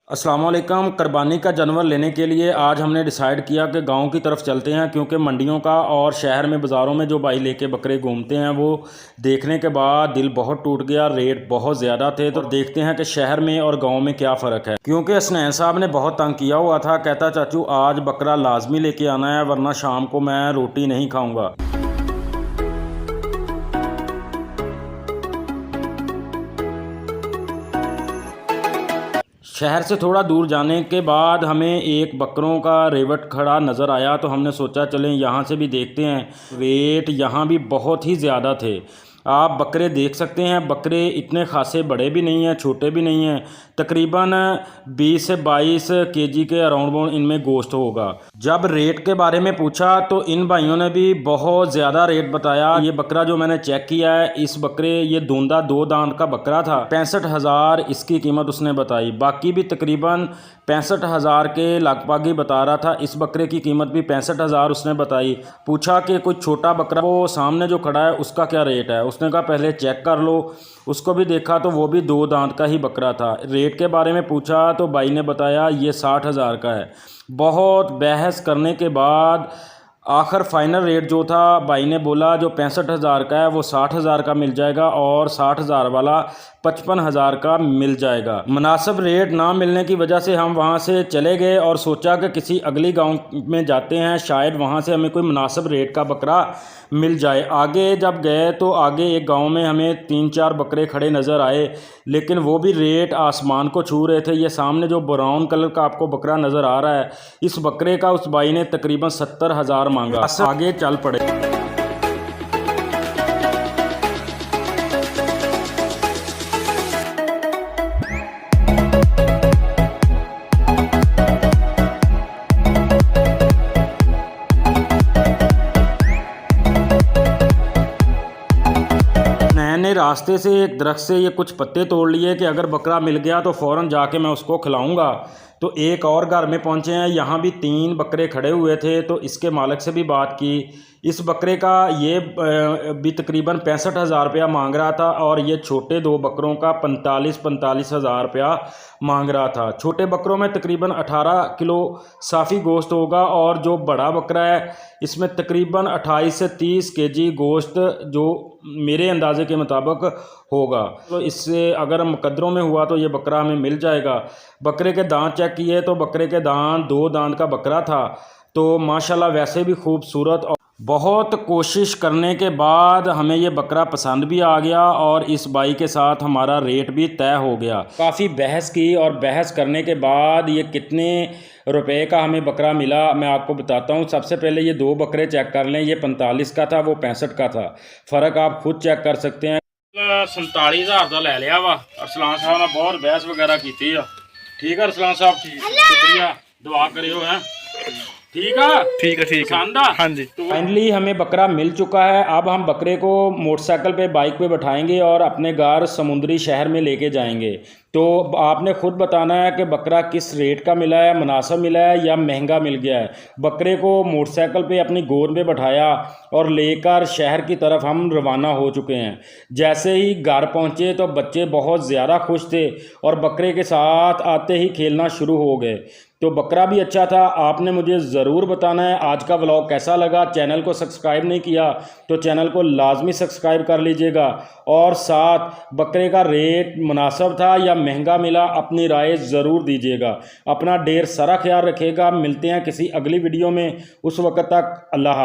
अस्सलाम वालेकुम। कुर्बानी का जानवर लेने के लिए आज हमने डिसाइड किया कि गांव की तरफ चलते हैं, क्योंकि मंडियों का और शहर में बाज़ारों में जो भाई लेके बकरे घूमते हैं वो देखने के बाद दिल बहुत टूट गया। रेट बहुत ज़्यादा थे। तो देखते हैं कि शहर में और गांव में क्या फ़र्क है। क्योंकि हसनैन साहब ने बहुत तंग किया हुआ था, कहता चाचू आज बकरा लाजमी लेके आना है वरना शाम को मैं रोटी नहीं खाऊँगा। शहर से थोड़ा दूर जाने के बाद हमें एक बकरों का रेवट खड़ा नज़र आया, तो हमने सोचा चलें यहाँ से भी देखते हैं। रेट यहाँ भी बहुत ही ज़्यादा थे। आप बकरे देख सकते हैं, बकरे इतने खासे बड़े भी नहीं हैं, छोटे भी नहीं हैं। तकरीबन 20 से 22 केजी के अराउंड इनमें गोश्त होगा। जब रेट के बारे में पूछा तो इन भाइयों ने भी बहुत ज़्यादा रेट बताया। ये बकरा जो मैंने चेक किया है, इस बकरे ये दूंदा 2 दांत का बकरा था। 65,000 इसकी कीमत उसने बताई। बाकी भी तकरीबन 65,000 के लगभग ही बता रहा था। इस बकरे की कीमत भी 65,000 उसने बताई। पूछा कि कोई छोटा बकरा वो सामने जो खड़ा है उसका क्या रेट है। उसने कहा पहले चेक कर लो। उसको भी देखा तो वो भी 2 दांत का ही बकरा था। रेट के बारे में पूछा तो भाई ने बताया ये 60,000 का है। बहुत बहस करने के बाद आखिर फाइनल रेट जो था, भाई ने बोला जो 65,000 का है वो 60,000 का मिल जाएगा और 60,000 वाला 55,000 का मिल जाएगा। मुनासिब रेट ना मिलने की वजह से हम वहाँ से चले गए और सोचा कि किसी अगली गांव में जाते हैं, शायद वहाँ से हमें कोई मुनासिब रेट का बकरा मिल जाए। आगे जब गए तो आगे एक गांव में हमें 3-4 बकरे खड़े नज़र आए, लेकिन वो भी रेट आसमान को छू रहे थे। ये सामने जो ब्राउन कलर का आपको बकरा नज़र आ रहा है, इस बकरे का उस भाई ने तकरीबन 70,000 मांगा। आगे चल पड़े। मैंने रास्ते से एक दरख्त से ये कुछ पत्ते तोड़ लिए कि अगर बकरा मिल गया तो फ़ौरन जाके मैं उसको खिलाऊंगा। तो एक और घर में पहुंचे हैं, यहाँ भी 3 बकरे खड़े हुए थे। तो इसके मालिक से भी बात की। इस बकरे का ये भी तकरीबन 65,000 रुपया मांग रहा था और ये छोटे 2 बकरों का 45,000 रुपया मांग रहा था। छोटे बकरों में तकरीबन 18 किलो साफ़ी गोश्त होगा और जो बड़ा बकरा है इसमें तकरीबन 28 से 30 केजी गोश्त जो मेरे अंदाजे के मुताबिक होगा। तो इससे अगर मुकद्दरों में हुआ तो ये बकरा हमें मिल जाएगा। बकरे के दांत चेक किए तो बकरे के दांत 2 दांत का बकरा था। तो माशाल्लाह वैसे भी खूबसूरत। और बहुत कोशिश करने के बाद हमें ये बकरा पसंद भी आ गया और इस भाई के साथ हमारा रेट भी तय हो गया। काफ़ी बहस की और बहस करने के बाद ये कितने रुपए का हमें बकरा मिला मैं आपको बताता हूँ। सबसे पहले ये 2 बकरे चेक कर लें। ये 45 का था, वो 65 का था। फ़र्क आप खुद चेक कर सकते हैं। 47,000 का ले लिया वा। अरसलान साहब ने बहुत बहस वगैरह की थी। ठीक है अरसलान साहब, शुक्रिया, दुआ करियो है। ठीक है हाँ जी। तो फाइनली हमें बकरा मिल चुका है। अब हम बकरे को मोटरसाइकिल पे बाइक पे बैठाएंगे और अपने घर समुद्री शहर में लेके जाएंगे। तो आपने खुद बताना है कि बकरा किस रेट का मिला है, मुनासिब मिला है या महंगा मिल गया है। बकरे को मोटरसाइकिल पे अपनी गोद में बैठाया और लेकर शहर की तरफ हम रवाना हो चुके हैं। जैसे ही घर पहुंचे तो बच्चे बहुत ज़्यादा खुश थे और बकरे के साथ आते ही खेलना शुरू हो गए। तो बकरा भी अच्छा था। आपने मुझे ज़रूर बताना है आज का व्लॉग कैसा लगा। चैनल को सब्सक्राइब नहीं किया तो चैनल को लाजमी सब्सक्राइब कर लीजिएगा। और साथ बकरे का रेट मुनासिब था या महंगा मिला, अपनी राय ज़रूर दीजिएगा। अपना ढेर सारा ख्याल रखिएगा। मिलते हैं किसी अगली वीडियो में। उस वक्त तक अल्लाह।